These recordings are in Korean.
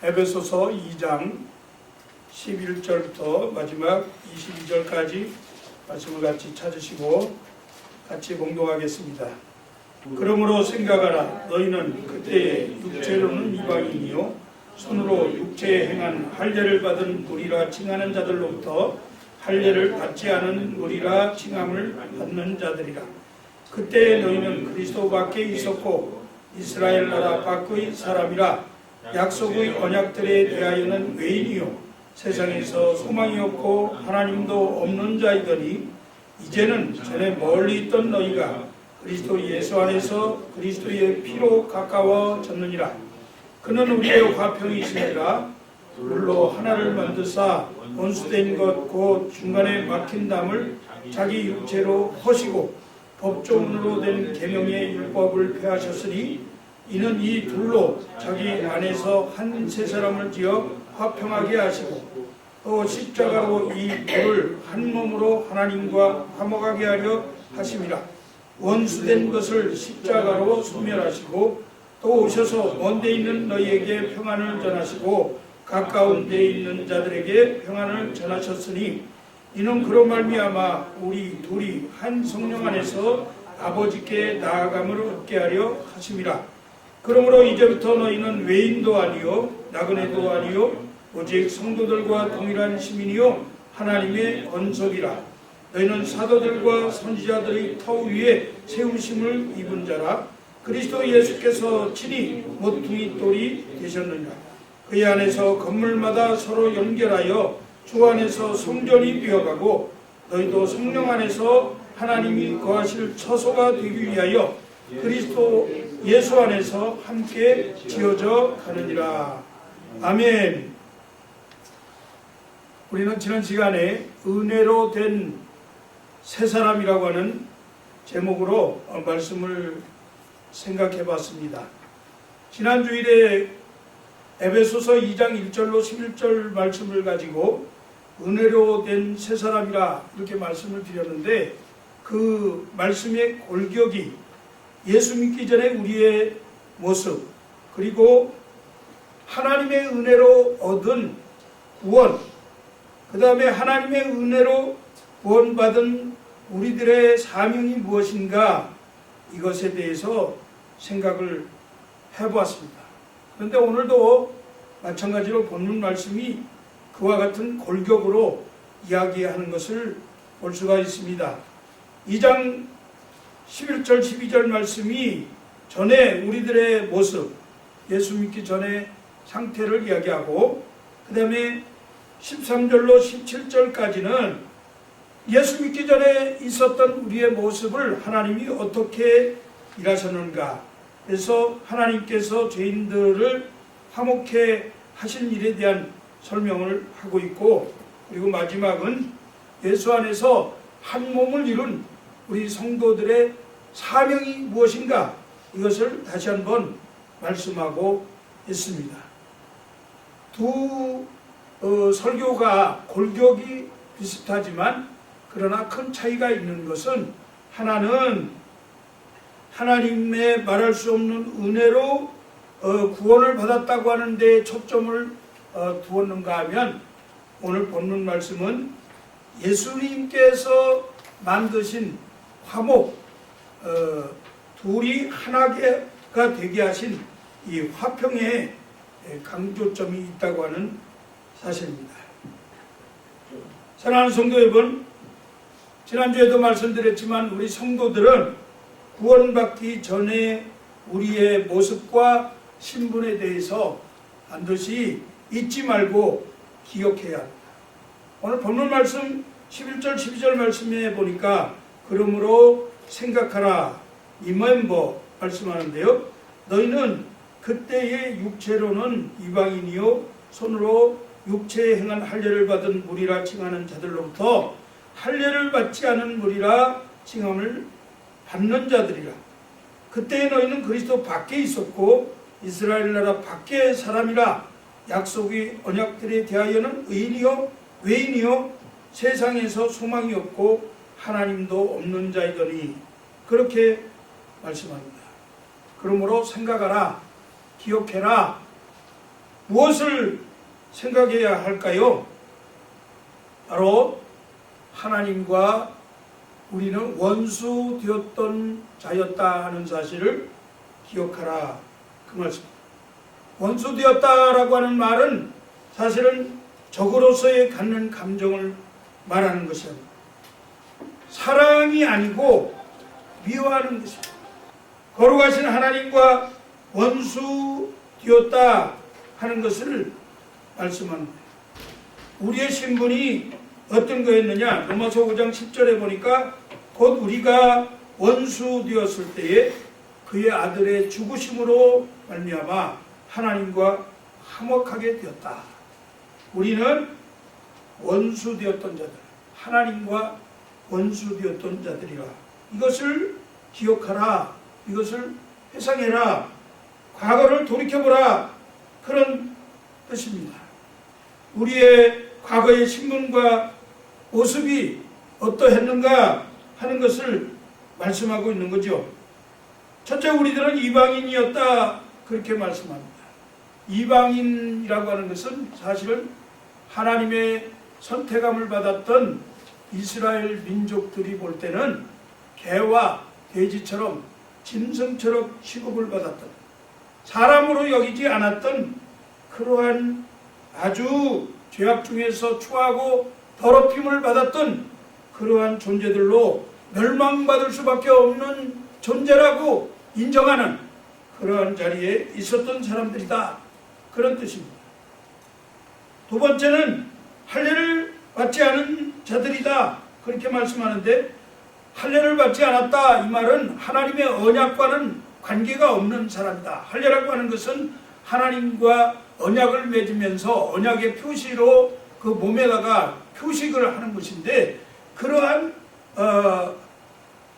에베소서 2장 11절부터 마지막 22절까지 말씀을 같이 찾으시고 같이 봉독하겠습니다. 그러므로 생각하라. 너희는 그때에 육체로는 이방인이요 손으로 육체에 행한 할례를 받은 무리라 칭하는 자들로부터 할례를 받지 않은 무리라 칭함을 받는 자들이라. 그때에 너희는 그리스도 밖에 있었고 이스라엘 나라 밖의 사람이라. 약속의 언약들에 대하여는 외인이요 세상에서 소망이 없고 하나님도 없는 자이더니 이제는 전에 멀리 있던 너희가 그리스도 예수 안에서 그리스도의 피로 가까워졌느니라. 그는 우리의 화평이시니라. 물로 하나를 만드사 원수된 것 곧 중간에 막힌 담을 자기 육체로 허시고 법조문으로 된 계명의 율법을 폐하셨으니 이는 이 둘로 자기 안에서 한 세 사람을 지어 화평하게 하시고 또 십자가로 이 둘을 한 몸으로 하나님과 화목하게 하려 하심이라. 원수된 것을 십자가로 소멸하시고 또 오셔서 먼 데 있는 너희에게 평안을 전하시고 가까운 데 있는 자들에게 평안을 전하셨으니 이는 그로 말미암아 우리 둘이 한 성령 안에서 아버지께 나아감을 얻게 하려 하심이라. 그러므로 이제부터 너희는 외인도 아니요 나그네도 아니요 오직 성도들과 동일한 시민이요 하나님의 권속이라. 너희는 사도들과 선지자들의 터 위에 세우심을 입은 자라. 그리스도 예수께서 친히 모퉁이 돌이 되셨느니라. 그의 안에서 건물마다 서로 연결하여 주 안에서 성전이 되어가고 너희도 성령 안에서 하나님이 거하실 처소가 되기 위하여 그리스도 예수 안에서 함께 지어져 가느니라. 아멘. 우리는 지난 시간에 은혜로 된 새 사람이라고 하는 제목으로 말씀을 생각해 봤습니다. 지난 주일에 에베소서 2장 1절로 11절 말씀을 가지고 은혜로 된 새 사람이라 이렇게 말씀을 드렸는데 그 말씀의 골격이 예수 믿기 전에 우리의 모습 그리고 하나님의 은혜로 얻은 구원 그 다음에 하나님의 은혜로 구원받은 우리들의 사명이 무엇인가 이것에 대해서 생각을 해보았습니다. 그런데 오늘도 마찬가지로 본문 말씀이 그와 같은 골격으로 이야기하는 것을 볼 수가 있습니다. 2장 11절 12절 말씀이 전에 우리들의 모습 예수 믿기 전에 상태를 이야기하고 그 다음에 13절로 17절까지는 예수 믿기 전에 있었던 우리의 모습을 하나님이 어떻게 일하셨는가 그래서 하나님께서 죄인들을 화목해 하신 일에 대한 설명을 하고 있고 그리고 마지막은 예수 안에서 한 몸을 이룬 우리 성도들의 사명이 무엇인가 이것을 다시 한번 말씀하고 있습니다. 두 설교가 골격이 비슷하지만 그러나 큰 차이가 있는 것은 하나는 하나님의 말할 수 없는 은혜로 구원을 받았다고 하는 데 초점을 두었는가 하면 오늘 본문 말씀은 예수님께서 만드신 화목 둘이 하나가 되게 하신 이 화평에 강조점이 있다고 하는 사실입니다. 사랑하는 성도 여러분, 지난주에도 말씀드렸지만 우리 성도들은 구원받기 전에 우리의 모습과 신분에 대해서 반드시 잊지 말고 기억해야 합니다. 오늘 본문 말씀 11절 12절 말씀에 보니까 그러므로 생각하라 remember 말씀하는데요. 너희는 그때의 육체로는 이방인이요 손으로 육체에 행한 할례를 받은 무리라 칭하는 자들로부터 할례를 받지 않은 무리라 칭함을 받는 자들이라. 그때의 너희는 그리스도 밖에 있었고 이스라엘 나라 밖의 사람이라. 약속의 언약들에 대하여는 의인이요 외인이요 세상에서 소망이 없고 하나님도 없는 자이더니 그렇게 말씀합니다. 그러므로 생각하라 기억해라 무엇을 생각해야 할까요? 바로 하나님과 우리는 원수 되었던 자였다 하는 사실을 기억하라, 그 말씀. 원수 되었다라고 하는 말은 사실은 적으로서의 갖는 감정을 말하는 것이야. 사랑이 아니고 미워하는 것입니다. 거룩하신 하나님과 원수 되었다 하는 것을 말씀합니다. 우리의 신분이 어떤 거였느냐? 로마서 5장 10절에 보니까 곧 우리가 원수 되었을 때에 그의 아들의 죽으심으로 말미암아 하나님과 화목하게 되었다. 우리는 원수 되었던 자들, 하나님과 원수 되었던 자들이라. 이것을 기억하라. 이것을 회상해라. 과거를 돌이켜보라. 그런 뜻입니다. 우리의 과거의 신분과 모습이 어떠했는가 하는 것을 말씀하고 있는 거죠. 첫째, 우리들은 이방인이었다, 그렇게 말씀합니다. 이방인이라고 하는 것은 사실은 하나님의 선택함을 받았던 이스라엘 민족들이 볼 때는 개와 돼지처럼 짐승처럼 취급을 받았던, 사람으로 여기지 않았던 그러한 아주 죄악 중에서 추하고 더럽힘을 받았던 그러한 존재들로 멸망받을 수밖에 없는 존재라고 인정하는 그러한 자리에 있었던 사람들이다, 그런 뜻입니다. 두 번째는 할례를 받지 않은 자들이다, 그렇게 말씀하는데, 할례를 받지 않았다 이 말은 하나님의 언약과는 관계가 없는 사람이다. 할례라고 하는 것은 하나님과 언약을 맺으면서 언약의 표시로 그 몸에다가 표식을 하는 것인데, 그러한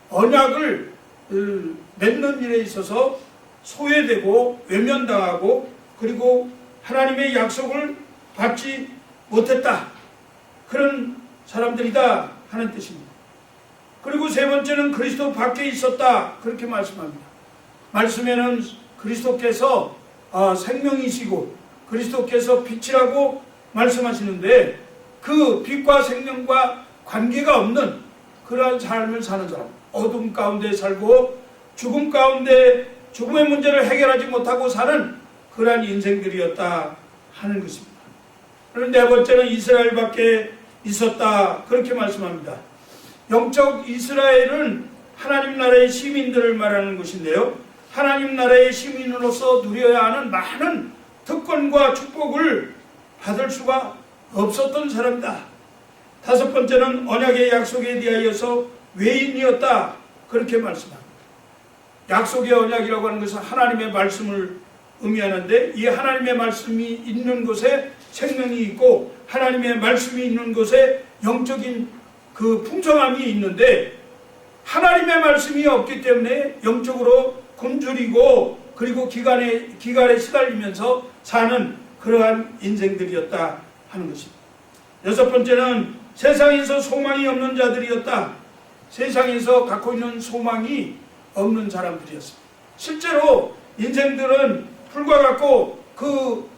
언약을 맺는 일에 있어서 소외되고 외면당하고 그리고 하나님의 약속을 받지 못했다, 그런 사람들이다 하는 뜻입니다. 그리고 세 번째는 그리스도 밖에 있었다, 그렇게 말씀합니다. 말씀에는 그리스도께서 생명이시고 그리스도께서 빛이라고 말씀하시는데, 그 빛과 생명과 관계가 없는 그러한 삶을 사는 사람, 어둠 가운데 살고 죽음 가운데 죽음의 문제를 해결하지 못하고 사는 그러한 인생들이었다 하는 것입니다. 그런데 네 번째는 이스라엘 밖에 있었다, 그렇게 말씀합니다. 영적 이스라엘은 하나님 나라의 시민들을 말하는 것인데요, 하나님 나라의 시민으로서 누려야 하는 많은 특권과 축복을 받을 수가 없었던 사람이다. 다섯 번째는 언약의 약속에 대하여서 외인이었다, 그렇게 말씀합니다. 약속의 언약이라고 하는 것은 하나님의 말씀을 의미하는데, 이 하나님의 말씀이 있는 곳에 생명이 있고 하나님의 말씀이 있는 곳에 영적인 그 풍성함이 있는데, 하나님의 말씀이 없기 때문에 영적으로 굶주리고 그리고 기갈에 시달리면서 사는 그러한 인생들이었다 하는 것입니다. 여섯 번째는 세상에서 소망이 없는 자들이었다. 세상에서 갖고 있는 소망이 없는 사람들이었습니다. 실제로 인생들은 풀과 같고 그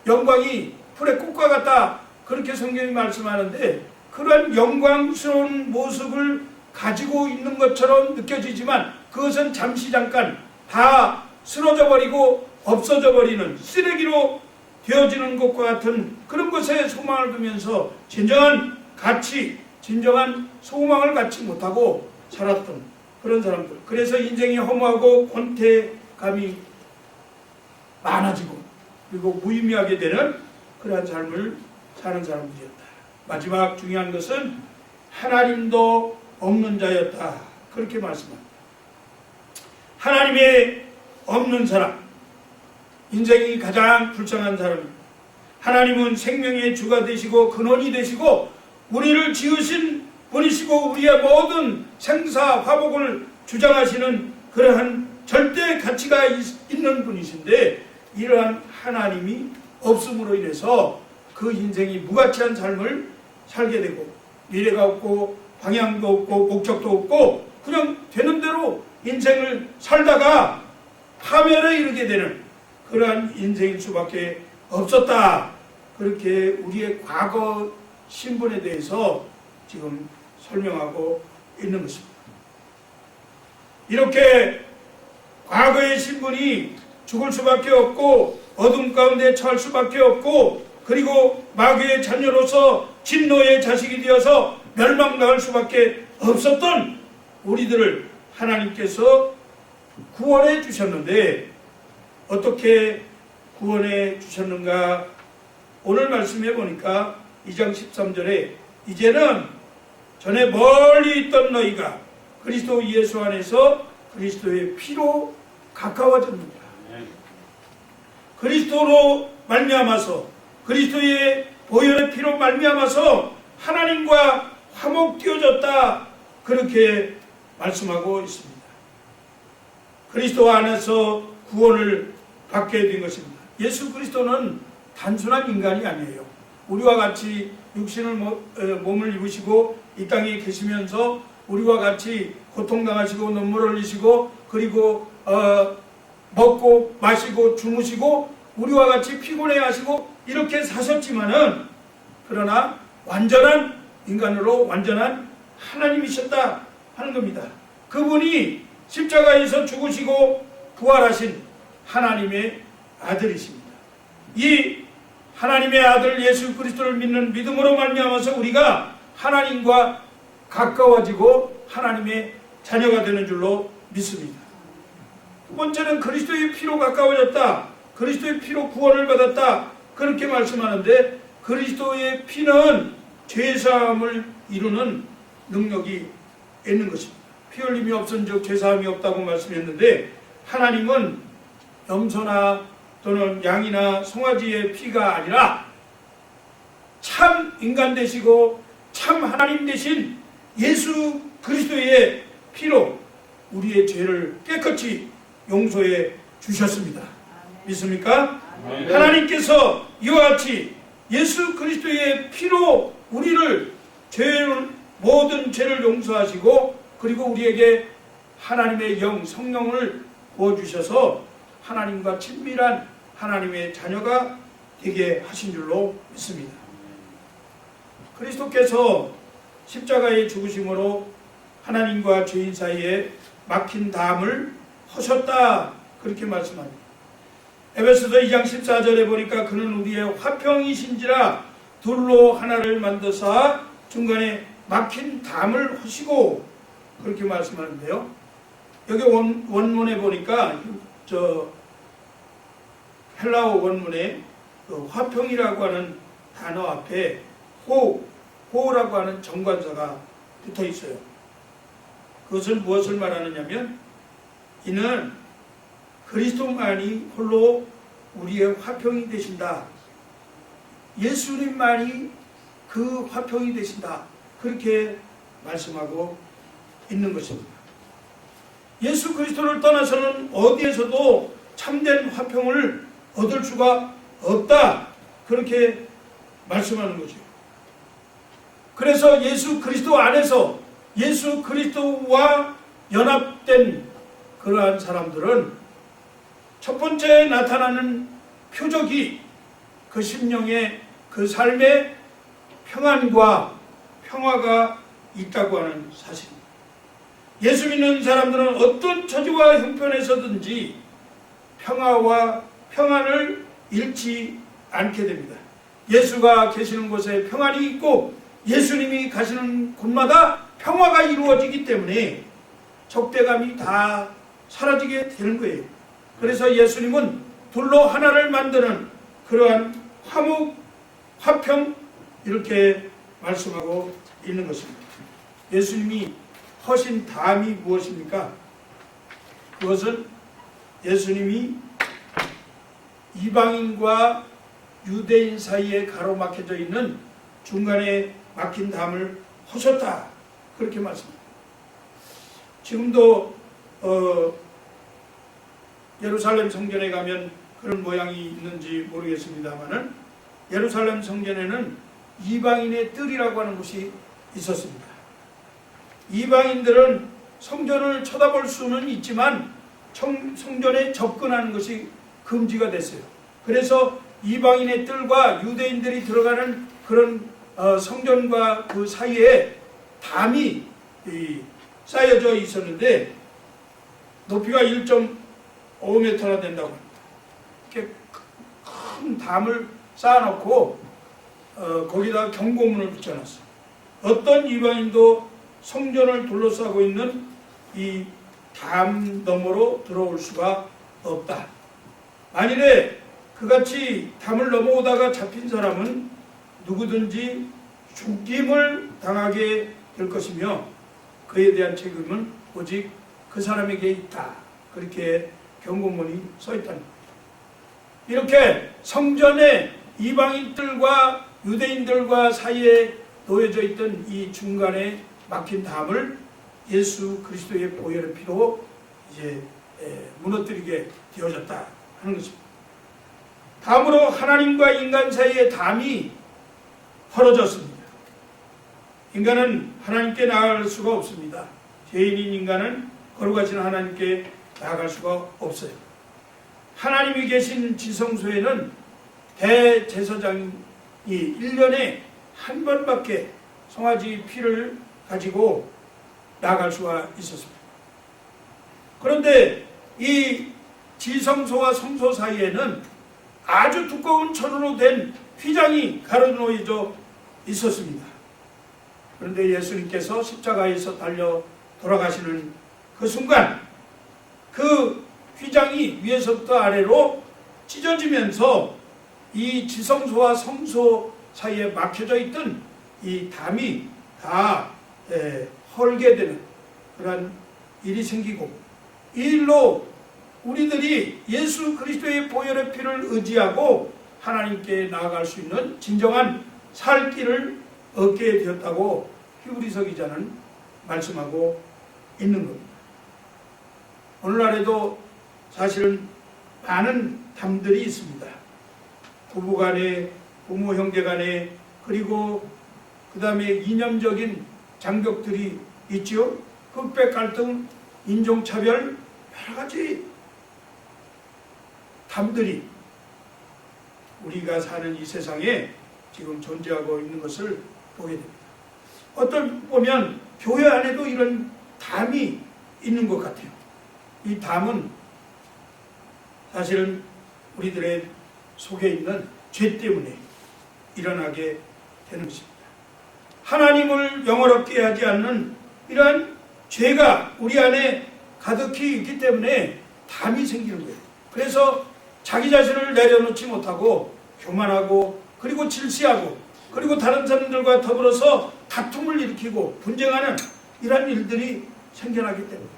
영광이 풀의 꽃과 같다, 그렇게 성경이 말씀하는데, 그런 영광스러운 모습을 가지고 있는 것처럼 느껴지지만 그것은 잠시 잠깐 다 쓰러져 버리고 없어져 버리는 쓰레기로 되어지는 것과 같은 그런 것에 소망을 두면서 진정한 가치, 진정한 소망을 갖지 못하고 살았던 그런 사람들. 그래서 인생이 허무하고 권태감이 많아지고 그리고 무의미하게 되는 그러한 삶을 사는 사람들이었다. 마지막 중요한 것은 하나님도 없는 자였다, 그렇게 말씀합니다. 하나님의 없는 사람, 인생이 가장 불쌍한 사람입니다. 하나님은 생명의 주가 되시고 근원이 되시고 우리를 지으신 분이시고 우리의 모든 생사 화복을 주장하시는 그러한 절대 가치가 있는 분이신데, 이러한 하나님이 없음으로 인해서 그 인생이 무가치한 삶을 살게 되고 미래가 없고 방향도 없고 목적도 없고 그냥 되는 대로 인생을 살다가 파멸에 이르게 되는 그러한 인생일 수밖에 없었다. 그렇게 우리의 과거 신분에 대해서 지금 설명하고 있는 것입니다. 이렇게 과거의 신분이 죽을 수밖에 없고 어둠 가운데 처할 수밖에 없고 그리고 마귀의 자녀로서 진노의 자식이 되어서 멸망당할 수밖에 없었던 우리들을 하나님께서 구원해 주셨는데 어떻게 구원해 주셨는가? 오늘 말씀해 보니까 2장 13절에 이제는 전에 멀리 있던 너희가 그리스도 예수 안에서 그리스도의 피로 가까워졌느니라. 그리스도로 말미암아서 그리스도의 보혈의 피로 말미암아서 하나님과 화목되어졌다. 그렇게 말씀하고 있습니다. 그리스도 안에서 구원을 받게 된 것입니다. 예수 그리스도는 단순한 인간이 아니에요. 우리와 같이 육신을 몸을 입으시고 이 땅에 계시면서 우리와 같이 고통당하시고 눈물 흘리시고 그리고 먹고 마시고 주무시고 우리와 같이 피곤해 하시고 이렇게 사셨지만은 그러나 완전한 인간으로 완전한 하나님이셨다 하는 겁니다. 그분이 십자가에서 죽으시고 부활하신 하나님의 아들이십니다. 이 하나님의 아들 예수 그리스도를 믿는 믿음으로 말미암아서 우리가 하나님과 가까워지고 하나님의 자녀가 되는 줄로 믿습니다. 두 번째는 그리스도의 피로 가까워졌다. 그리스도의 피로 구원을 받았다. 그렇게 말씀하는데 그리스도의 피는 죄사함을 이루는 능력이 있는 것입니다. 피 흘림이 없은즉 죄사함이 없다고 말씀했는데 하나님은 염소나 또는 양이나 송아지의 피가 아니라 참 인간 되시고 참 하나님 되신 예수 그리스도의 피로 우리의 죄를 깨끗이 용서해 주셨습니다. 믿습니까? 하나님께서 이와 같이 예수 그리스도의 피로 우리를 모든 죄를 용서하시고 그리고 우리에게 하나님의 영 성령을 부어주셔서 하나님과 친밀한 하나님의 자녀가 되게 하신 줄로 믿습니다. 그리스도께서 십자가의 죽으심으로 하나님과 죄인 사이에 막힌 담을 허셨다 그렇게 말씀합니다. 에베소서 2장 14절에 보니까 그는 우리의 화평이신지라 둘로 하나를 만드사 중간에 막힌 담을 허시고 그렇게 말씀하는데요. 여기 원문에 보니까 헬라어 원문에 그 화평이라고 하는 단어 앞에 호라고 하는 정관사가 붙어 있어요. 그것은 무엇을 말하느냐면 이는 그리스도만이 홀로 우리의 화평이 되신다. 예수님만이 그 화평이 되신다. 그렇게 말씀하고 있는 것입니다. 예수 그리스도를 떠나서는 어디에서도 참된 화평을 얻을 수가 없다. 그렇게 말씀하는 거죠. 그래서 예수 그리스도 안에서 예수 그리스도와 연합된 그러한 사람들은 첫 번째 나타나는 표적이 그 심령의 그 삶의 평안과 평화가 있다고 하는 사실입니다. 예수 믿는 사람들은 어떤 처지와 형편에서든지 평화와 평안을 잃지 않게 됩니다. 예수가 계시는 곳에 평안이 있고 예수님이 가시는 곳마다 평화가 이루어지기 때문에 적대감이 다 사라지게 되는 거예요. 그래서 예수님은 둘로 하나를 만드는 그러한 화목, 화평 이렇게 말씀하고 있는 것입니다. 예수님이 허신 담이 무엇입니까? 그것은 예수님이 이방인과 유대인 사이에 가로막혀져 있는 중간에 막힌 담을 허셨다. 그렇게 말씀합니다. 지금도 예루살렘 성전에 가면 그런 모양이 있는지 모르겠습니다만은 예루살렘 성전에는 이방인의 뜰이라고 하는 곳이 있었습니다. 이방인들은 성전을 쳐다볼 수는 있지만 성전에 접근하는 것이 금지가 됐어요. 그래서 이방인의 뜰과 유대인들이 들어가는 그런 성전과 그 사이에 담이 쌓여져 있었는데 높이가 1.5m나 된다고 합니다. 이렇게 큰 담을 쌓아놓고 거기다 경고문을 붙여놨어요. 어떤 이방인도 성전을 둘러싸고 있는 이 담 너머로 들어올 수가 없다. 만일에 그같이 담을 넘어오다가 잡힌 사람은 누구든지 죽임을 당하게 될 것이며 그에 대한 책임은 오직 그 사람에게 있다. 그렇게 경고문이 써 있다는 거예요. 이렇게 성전에 이방인들과 유대인들과 사이에 놓여져 있던 이 중간에 막힌 담을 예수 그리스도의 보혈의 피로 이제 무너뜨리게 되어졌다 하는 것입니다. 다음으로 하나님과 인간 사이의 담이 헐어졌습니다. 인간은 하나님께 나아갈 수가 없습니다. 죄인인 인간은 거룩하신 하나님께 나아갈 수가 없어요. 하나님이 계신 지성소에는 대제사장이 1년에 한 번밖에 송아지 피를 가지고 나아갈 수가 있었습니다. 그런데 이 지성소와 성소 사이에는 아주 두꺼운 천으로 된 휘장이 가로놓여져 있었습니다. 그런데 예수님께서 십자가에서 달려 돌아가시는 그 순간 그 휘장이 위에서부터 아래로 찢어지면서 이 지성소와 성소 사이에 막혀져 있던 이 담이 다 헐게 되는 그런 일이 생기고, 이 일로 우리들이 예수 그리스도의 보혈의 피를 의지하고 하나님께 나아갈 수 있는 진정한 살 길을 얻게 되었다고 히브리서 기자는 말씀하고 있는 겁니다. 오늘날에도 사실은 많은 담들이 있습니다. 부부 간에, 부모 형제 간에, 그리고 그 다음에 이념적인 장벽들이 있지요. 흑백 갈등, 인종차별, 여러 가지 담들이 우리가 사는 이 세상에 지금 존재하고 있는 것을 보게 됩니다. 어떤 보면 교회 안에도 이런 담이 있는 것 같아요. 이 담은 사실은 우리들의 속에 있는 죄 때문에 일어나게 되는 것입니다. 하나님을 영화롭게 하지 않는 이러한 죄가 우리 안에 가득히 있기 때문에 담이 생기는 거예요. 그래서 자기 자신을 내려놓지 못하고 교만하고, 그리고 질시하고, 그리고 다른 사람들과 더불어서 다툼을 일으키고 분쟁하는 이러한 일들이 생겨나기 때문에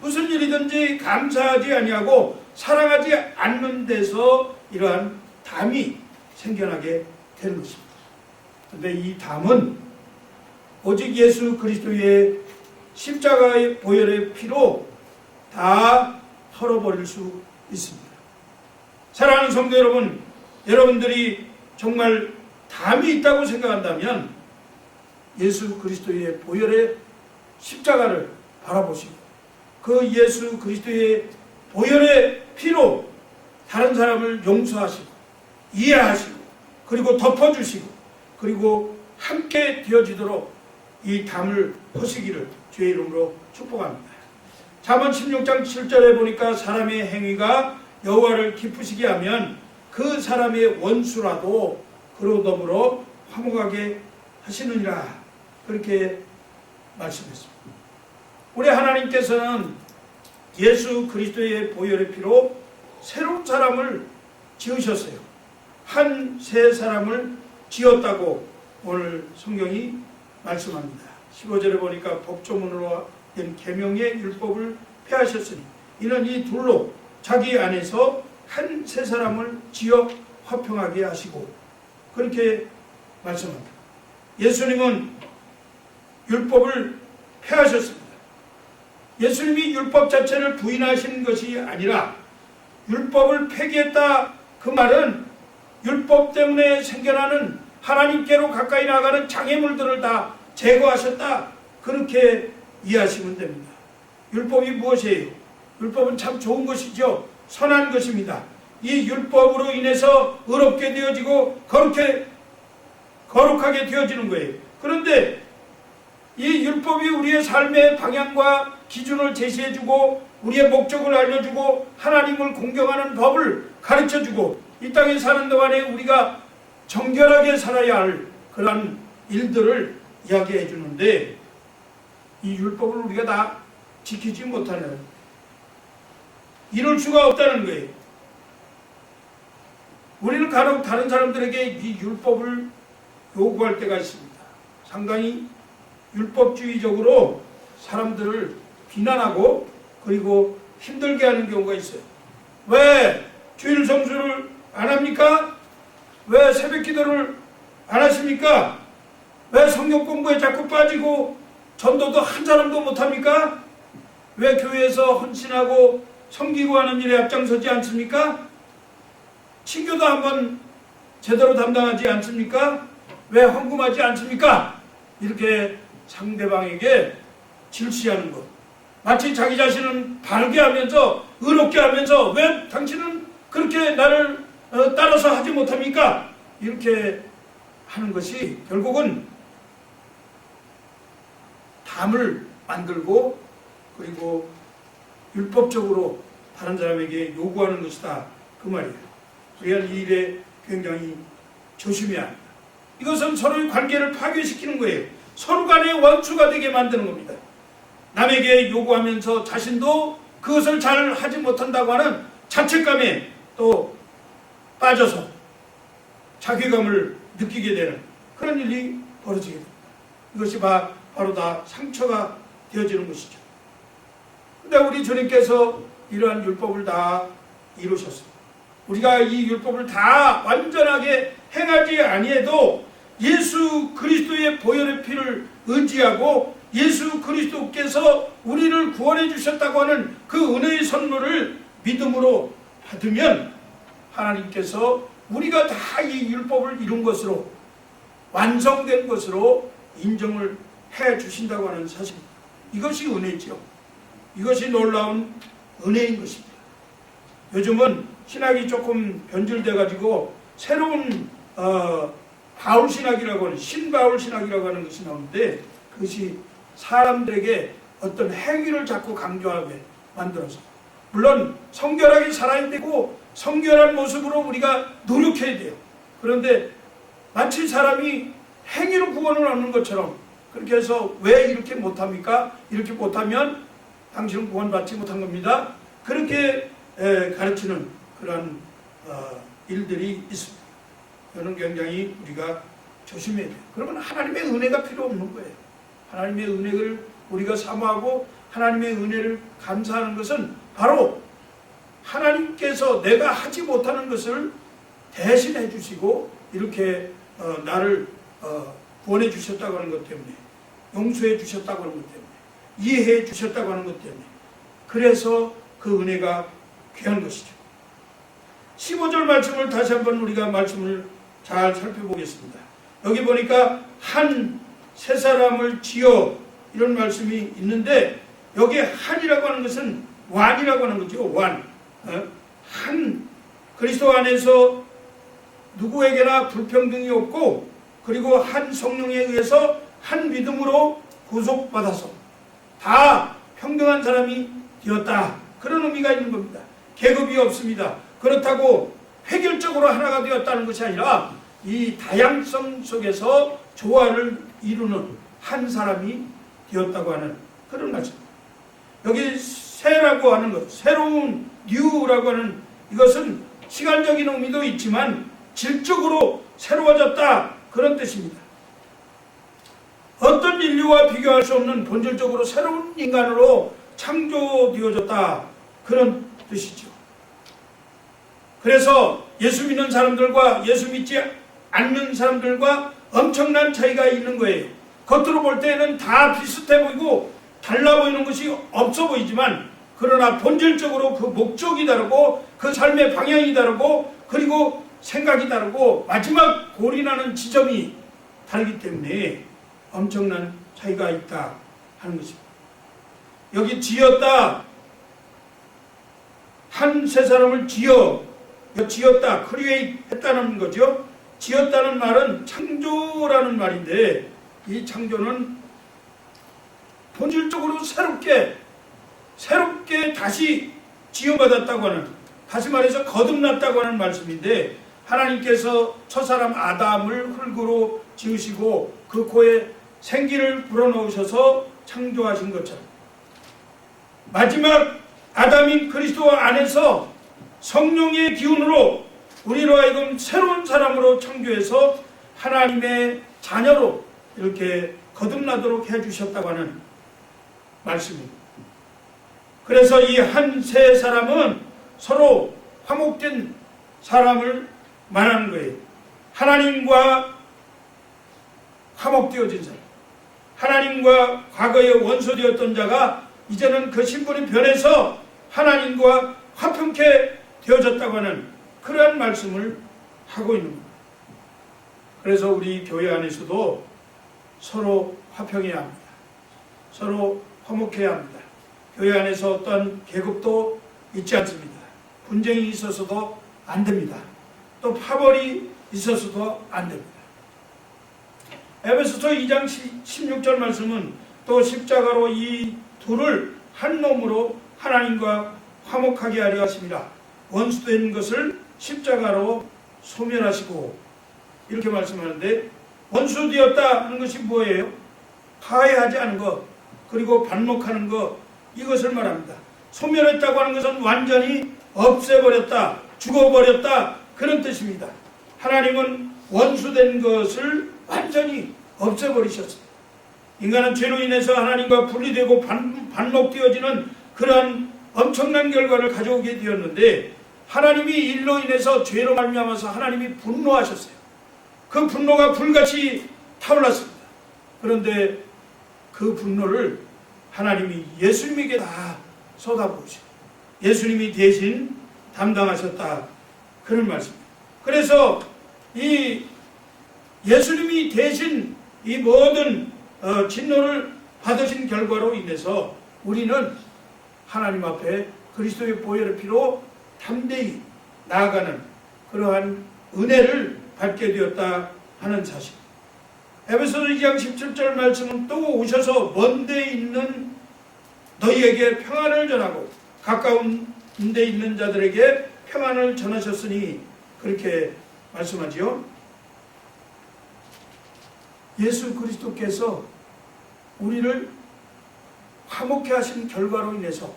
무슨 일이든지 감사하지 아니하고 사랑하지 않는 데서 이러한 담이 생겨나게 되는 것입니다. 그런데 이 담은 오직 예수 그리스도의 십자가의 보혈의 피로 다 털어버릴 수 있습니다. 사랑하는 성도 여러분, 여러분들이 정말 담이 있다고 생각한다면 예수 그리스도의 보혈의 십자가를 바라보시고 그 예수 그리스도의 보혈의 피로 다른 사람을 용서하시고 이해하시고 그리고 덮어주시고 그리고 함께 되어지도록 이 담을 허시기를 주의 이름으로 축복합니다. 잠언 16장 7절에 보니까 사람의 행위가 여호와를 기쁘시게 하면 그 사람의 원수라도 그로 더불어 화목하게 하시느니라, 그렇게 말씀했습니다. 우리 하나님께서는 예수 그리스도의 보혈의 피로 새로운 사람을 지으셨어요. 한 새 사람을 지었다고 오늘 성경이 말씀합니다. 15절에 보니까 법조문으로 된 계명의 율법을 폐하셨으니 이는 이 둘로 자기 안에서 한 새 사람을 지어 화평하게 하시고, 그렇게 말씀합니다. 예수님은 율법을 폐하셨습니다. 예수님이 율법 자체를 부인하시는 것이 아니라 율법을 폐기했다, 그 말은 율법 때문에 생겨나는 하나님께로 가까이 나가는 장애물들을 다 제거하셨다, 그렇게 이해하시면 됩니다. 율법이 무엇이에요? 율법은 참 좋은 것이죠. 선한 것입니다. 이 율법으로 인해서 의롭게 되어지고 거룩하게 되어지는 거예요. 그런데 이 율법이 우리의 삶의 방향과 기준을 제시해주고 우리의 목적을 알려주고 하나님을 공경하는 법을 가르쳐주고 이 땅에 사는 동안에 우리가 정결하게 살아야 할 그러한 일들을 이야기해 주는데 이 율법을 우리가 다 지키지 못하는, 이룰 수가 없다는 거예요. 우리는 간혹 다른 사람들에게 이 율법을 요구할 때가 있습니다. 상당히 율법주의적으로 사람들을 비난하고 그리고 힘들게 하는 경우가 있어요. 왜 주일 성수를 안 합니까? 왜 새벽 기도를 안 하십니까? 왜 성경 공부에 자꾸 빠지고 전도도 한 사람도 못합니까? 왜 교회에서 헌신하고 섬기고 하는 일에 앞장서지 않습니까? 친교도 한번 제대로 담당하지 않습니까? 왜 헌금하지 않습니까? 이렇게 상대방에게 질시하는 것, 마치 자기 자신은 바르게 하면서 의롭게 하면서 왜 당신은 그렇게 나를 따라서 하지 못합니까? 이렇게 하는 것이 결국은 담을 만들고 그리고 율법적으로 다른 사람에게 요구하는 것이다, 그 말이에요. 우리가 이 일에 굉장히 조심해야 합니다. 이것은 서로의 관계를 파괴시키는 거예요. 서로 간의 원수가 되게 만드는 겁니다. 남에게 요구하면서 자신도 그것을 잘 하지 못한다고 하는 자책감에 또 빠져서 자괴감을 느끼게 되는 그런 일이 벌어지게 됩니다. 이것이 바로 다 상처가 되어지는 것이죠. 근데 우리 주님께서 이러한 율법을 다 이루셨습니다. 우리가 이 율법을 다 완전하게 행하지 아니해도 예수 그리스도의 보혈의 피를 의지하고 예수 그리스도께서 우리를 구원해 주셨다고 하는 그 은혜의 선물을 믿음으로 받으면 하나님께서 우리가 다 이 율법을 이룬 것으로, 완성된 것으로 인정을 해 주신다고 하는 사실입니다. 이것이 은혜죠. 이것이 놀라운 은혜인 것입니다. 요즘은 신학이 조금 변질돼 가지고 새로운 바울 신학이라고 하는, 신바울 신학이라고 하는 것이 나오는데, 그것이 사람들에게 어떤 행위를 자꾸 강조하게 만들어서, 물론 성결하게 살아야 되고 성결한 모습으로 우리가 노력해야 돼요. 그런데 마치 사람이 행위로 구원을 얻는 것처럼 그렇게 해서 왜 이렇게 못합니까? 이렇게 못하면 당신은 구원받지 못한 겁니다. 그렇게 가르치는 그런 일들이 있습니다. 이거는 굉장히 우리가 조심해야 돼요. 그러면 하나님의 은혜가 필요 없는 거예요. 하나님의 은혜를 우리가 사모하고 하나님의 은혜를 감사하는 것은 바로 하나님께서 내가 하지 못하는 것을 대신해 주시고 이렇게 나를 구원해 주셨다고 하는 것 때문에, 용서해 주셨다고 하는 것 때문에, 이해해 주셨다고 하는 것 때문에, 그래서 그 은혜가 귀한 것이죠. 15절 말씀을 다시 한번 우리가 말씀을 잘 살펴보겠습니다. 여기 보니까 한 세 사람을 지어, 이런 말씀이 있는데, 여기 한이라고 하는 것은 완이라고 하는 거죠. 완. 한, 그리스도 안에서 누구에게나 불평등이 없고, 그리고 한 성령에 의해서 한 믿음으로 구속받아서 다 평등한 사람이 되었다, 그런 의미가 있는 겁니다. 계급이 없습니다. 그렇다고 획일적으로 하나가 되었다는 것이 아니라 이 다양성 속에서 조화를 이루는 한 사람이 되었다고 하는 그런 말씀입니다. 여기 새라고 하는 것, 새로운 뉴라고 하는 이것은 시간적인 의미도 있지만 질적으로 새로워졌다, 그런 뜻입니다. 어떤 인류와 비교할 수 없는 본질적으로 새로운 인간으로 창조되어졌다, 그런 뜻이죠. 그래서 예수 믿는 사람들과 예수 믿지 않는 사람들과 엄청난 차이가 있는 거예요. 겉으로 볼 때는 다 비슷해 보이고 달라 보이는 것이 없어 보이지만, 그러나 본질적으로 그 목적이 다르고 그 삶의 방향이 다르고 그리고 생각이 다르고 마지막 골인하는 지점이 다르기 때문에 엄청난 차이가 있다 하는 것입니다. 여기 지었다, 한 세 사람을 지어, 지었다, 크리에이트 했다는 거죠. 지었다는 말은 창조라는 말인데, 이 창조는 본질적으로 새롭게 다시 지어받았다고 하는, 다시 말해서 거듭났다고 하는 말씀인데, 하나님께서 첫사람 아담을 흙으로 지으시고 그 코에 생기를 불어넣으셔서 창조하신 것처럼 마지막 아담인 그리스도 안에서 성령의 기운으로 우리로 하여금 새로운 사람으로 창조해서 하나님의 자녀로 이렇게 거듭나도록 해주셨다고 하는 말씀입니다. 그래서 이 한 세 사람은 서로 화목된 사람을 말하는 거예요. 하나님과 화목되어진 사람, 하나님과 과거에 원수되었던 자가 이제는 그 신분이 변해서 하나님과 화평케 되어졌다고 하는 그러한 말씀을 하고 있는 겁니다. 그래서 우리 교회 안에서도 서로 화평해야 합니다. 서로 화목해야 합니다. 교회 안에서 어떤 계급도 있지 않습니다. 분쟁이 있어서도 안 됩니다. 또 파벌이 있어서도 안 됩니다. 에베소서 2장 16절 말씀은 또 십자가로 이 둘을 한 몸으로 하나님과 화목하게 하려 하심이라. 원수된 것을 십자가로 소멸하시고, 이렇게 말씀하는데, 원수되었다 하는 것이 뭐예요? 화해하지 않은 것, 그리고 반목하는 것, 이것을 말합니다. 소멸했다고 하는 것은 완전히 없애버렸다, 죽어버렸다, 그런 뜻입니다. 하나님은 원수된 것을 완전히 없애버리셨습니다. 인간은 죄로 인해서 하나님과 분리되고 반목되어지는 그러한 엄청난 결과를 가져오게 되었는데, 하나님이 일로 인해서 죄로 말미암아서 하나님이 분노하셨어요. 그 분노가 불같이 타올랐습니다. 그런데 그 분노를 하나님이 예수님에게 다 쏟아부으시고 예수님이 대신 담당하셨다, 그런 말씀입니다. 그래서 이 예수님이 대신 이 모든 진노를 받으신 결과로 인해서 우리는 하나님 앞에 그리스도의 보혈의 피로 담대히 나아가는 그러한 은혜를 받게 되었다 하는 사실. 에베소서 2장 17절 말씀은 또 오셔서 먼 데 있는 너희에게 평안을 전하고 가까운 데 있는 자들에게 평안을 전하셨으니, 그렇게 말씀하지요. 예수 그리스도께서 우리를 화목케 하신 결과로 인해서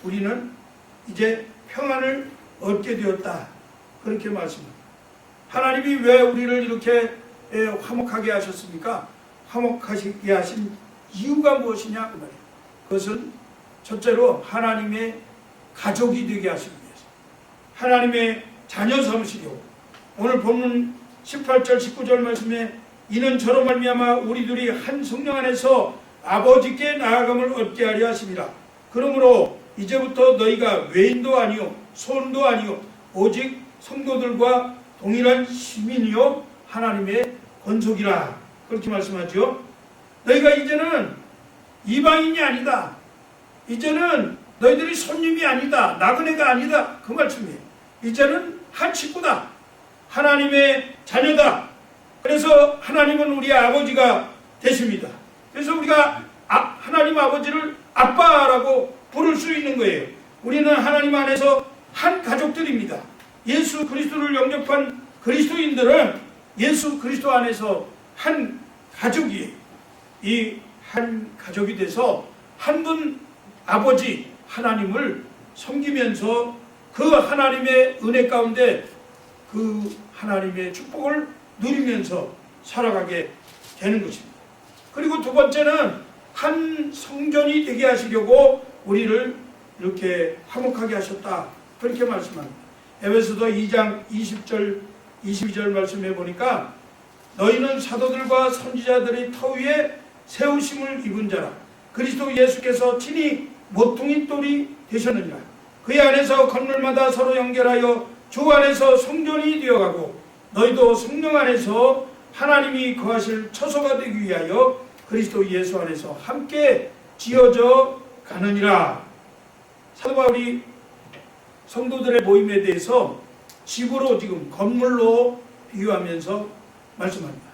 우리는 이제 평안을 얻게 되었다, 그렇게 말씀합니다. 하나님이 왜 우리를 이렇게 화목하게 하셨습니까? 화목하게 하신 이유가 무엇이냐 그 말이에요. 그것은 첫째로 하나님의 가족이 되게 하시기 위해서, 하나님의 자녀 삼으시려고. 오늘 본문 18절 19절 말씀에 이는 저로 말미암아 우리들이 한 성령 안에서 아버지께 나아감을 얻게 하려 하심이라. 그러므로 이제부터 너희가 외인도 아니요 소인도 아니요 오직 성도들과 동일한 시민이요 하나님의 권속이라, 그렇게 말씀하죠. 너희가 이제는 이방인이 아니다, 이제는 너희들이 손님이 아니다, 나그네가 아니다, 그 말씀이에요. 이제는 한 식구다, 하나님의 자녀다. 그래서 하나님은 우리의 아버지가 되십니다. 그래서 우리가 하나님 아버지를 아빠라고 부를 수 있는 거예요. 우리는 하나님 안에서 한 가족들입니다. 예수 그리스도를 영접한 그리스도인들은 예수 그리스도 안에서 한 가족이에요. 이 한 가족이 돼서 한 분 아버지 하나님을 섬기면서 그 하나님의 은혜 가운데 그 하나님의 축복을 누리면서 살아가게 되는 것입니다. 그리고 두 번째는 한 성전이 되게 하시려고 우리를 이렇게 화목하게 하셨다, 그렇게 말씀합니다. 에베소서 2장 20절 22절 말씀해 보니까 너희는 사도들과 선지자들의 터 위에 세우심을 입은 자라. 그리스도 예수께서 친히 모퉁이 돌이 되셨느니라. 그의 안에서 건물마다 서로 연결하여 주 안에서 성전이 되어가고 너희도 성령 안에서 하나님이 거하실 처소가 되기 위하여 그리스도 예수 안에서 함께 지어져 가느니라. 사도 바울이 성도들의 모임에 대해서 집으로 지금 건물로 비유하면서 말씀합니다.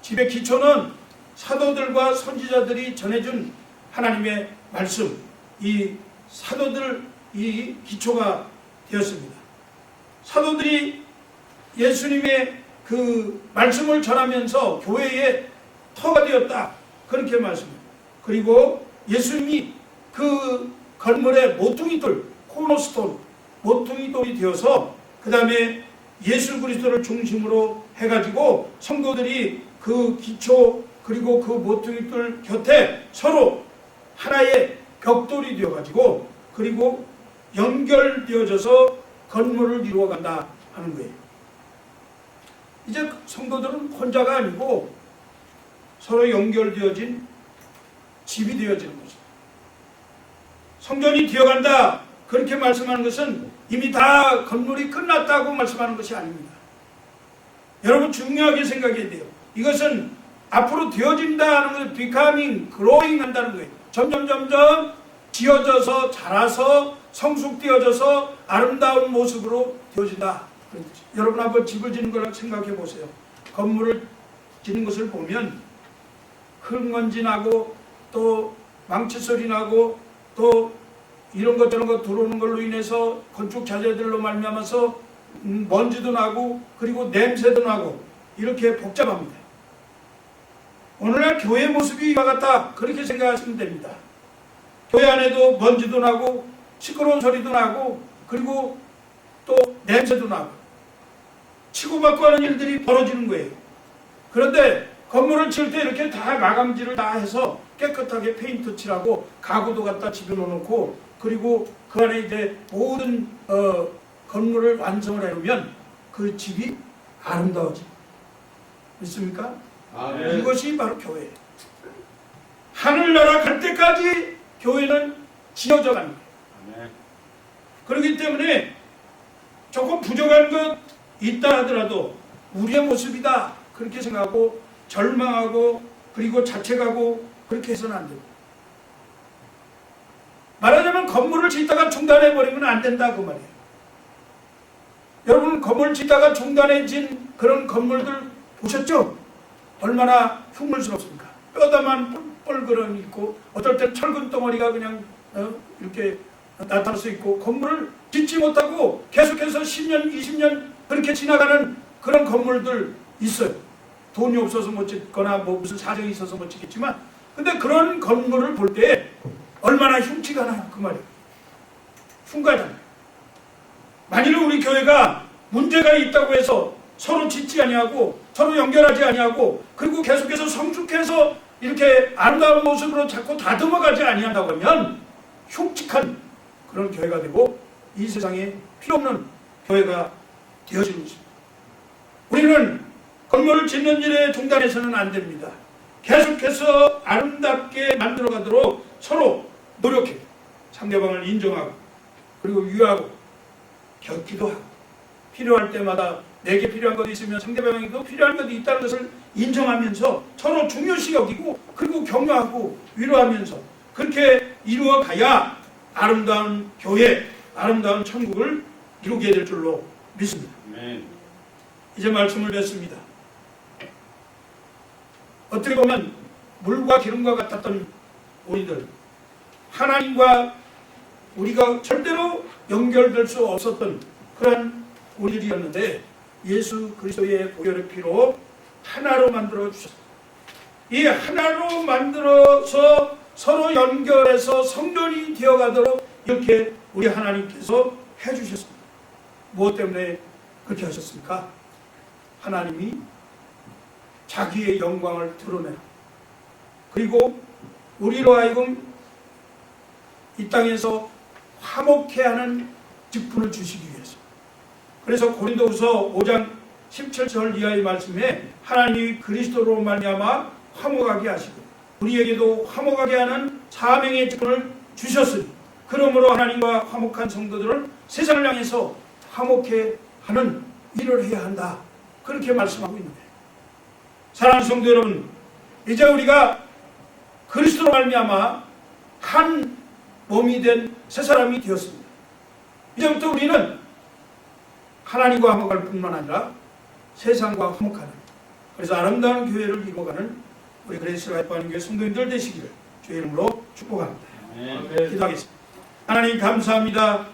집의 기초는 사도들과 선지자들이 전해준 하나님의 말씀, 이 사도들 이 기초가 되었습니다. 사도들이 예수님의 그 말씀을 전하면서 교회의 터가 되었다, 그렇게 말씀합니다. 그리고 예수님이 그 건물의 모퉁이돌, 코너스톤, 모퉁이돌이 되어서 그 다음에 예수 그리스도를 중심으로 해가지고 성도들이 그 기초 그리고 그 모퉁이돌 곁에 서로 하나의 벽돌이 되어가지고 그리고 연결되어져서 건물을 이루어간다 하는 거예요. 이제 성도들은 혼자가 아니고 서로 연결되어진 집이 되어지는 것입니다. 성전이 되어간다, 그렇게 말씀하는 것은 이미 다 건물이 끝났다고 말씀하는 것이 아닙니다. 여러분 중요하게 생각해야 돼요. 이것은 앞으로 되어진다 하는 것은 becoming, growing 한다는 거예요. 점점 지어져서 자라서 성숙되어져서 아름다운 모습으로 되어진다. 여러분 한번 집을 짓는 걸 생각해 보세요. 건물을 짓는 것을 보면 흙먼지 나고 또 망치 소리 나고 또 이런 것 저런 것 들어오는 걸로 인해서 건축 자재들로 말미암아서 먼지도 나고 그리고 냄새도 나고 이렇게 복잡합니다. 오늘날 교회 모습이 이와 같다, 그렇게 생각하시면 됩니다. 교회 안에도 먼지도 나고 시끄러운 소리도 나고 그리고 또 냄새도 나고 치고받고 하는 일들이 벌어지는 거예요. 그런데 건물을 지을 때 이렇게 다 마감질을 다 해서 깨끗하게 페인트 칠하고 가구도 갖다 집어넣고 그리고 그 안에 이제 모든 건물을 완성을 해놓으면 그 집이 아름다워집니다. 믿습니까? 아멘. 이것이 바로 교회예요. 하늘나라 갈 때까지 교회는 지어져 가는 거예요. 아멘. 그렇기 때문에 조금 부족한 것 있다 하더라도 우리의 모습이다, 그렇게 생각하고 절망하고 그리고 자책하고 그렇게 해서는 안 됩니다. 말하자면 건물을 짓다가 중단해버리면 안 된다, 그 말이에요. 여러분 건물 짓다가 중단해진 그런 건물들 보셨죠? 얼마나 흉물스럽습니까? 뼈다만 뻘그런 있고 어떨 땐 철근 덩어리가 그냥 이렇게 나타날 수 있고 건물을 짓지 못하고 계속해서 10년, 20년 그렇게 지나가는 그런 건물들 있어요. 돈이 없어서 못 짓거나 뭐 무슨 사정이 있어서 못 짓겠지만 근데 그런 건물을 볼 때 얼마나 흉지가 나요, 그 말이에요. 흉가잖아요. 만일 우리 교회가 문제가 있다고 해서 서로 짓지 아니하고 서로 연결하지 아니하고 그리고 계속해서 성숙해서 이렇게 아름다운 모습으로 자꾸 다듬어가지 아니한다고 하면 흉측한 그런 교회가 되고 이 세상에 필요없는 교회가 되어지는 것입니다. 우리는 건물을 짓는 일에 중단해서는 안 됩니다. 계속해서 아름답게 만들어가도록 서로 노력해 상대방을 인정하고 그리고 위하고 곁기도 하고 필요할 때마다 내게 필요한 것이 있으면 상대방에게도 필요한 것이 있다는 것을 인정하면서 서로 중요시 여기고 그리고 격려하고 위로하면서 그렇게 이루어가야 아름다운 교회, 아름다운 천국을 이루게 될 줄로 믿습니다. 이제 말씀을 맺습니다. 어떻게 보면 물과 기름과 같았던 우리들, 하나님과 우리가 절대로 연결될 수 없었던 그런 우리들이었는데 예수 그리스도의 보혈의 피로 하나로 만들어 주셨습니다. 이 하나로 만들어서 서로 연결해서 성전이 되어가도록 이렇게 우리 하나님께서 해주셨습니다. 무엇 때문에 그렇게 하셨습니까? 하나님이 자기의 영광을 드러내라. 그리고 우리로 하여금 이 땅에서 화목해 하는 직분을 주시기 위해서. 그래서 고린도후서 5장 17절 이하의 말씀에 하나님이 그리스도로 말미암아 화목하게 하시고 우리에게도 화목하게 하는 사명의 직분을 주셨으니 그러므로 하나님과 화목한 성도들은 세상을 향해서 화목해 하는 일을 해야 한다. 그렇게 말씀하고 있는 거예요. 사랑하는 성도 여러분, 이제 우리가 그리스도로 말미암아 한 몸이 된 새 사람이 되었습니다. 이제부터 우리는 하나님과 화목할 뿐만 아니라 세상과 화목하는, 그래서 아름다운 교회를 이루어가는 우리 그레이스 라이프 한인교회 성도님들 되시기를 주의 이름으로 축복합니다. 기도하겠습니다. 하나님 감사합니다.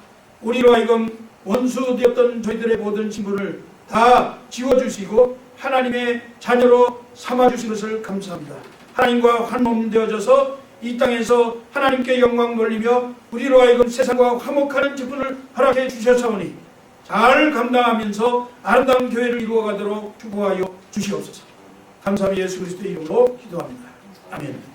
우리로 하여금 원수 되었던 저희들의 모든 신분을 다 지워주시고 하나님의 자녀로 삼아주신 것을 감사합니다. 하나님과 한 몸 되어져서 이 땅에서 하나님께 영광 돌리며 우리로 하여금 세상과 화목하는 직분을 허락해 주셨사오니 잘 감당하면서 아름다운 교회를 이루어가도록 축복하여 주시옵소서. 감사합니다. 예수 그리스도의 이름으로 기도합니다. 아멘.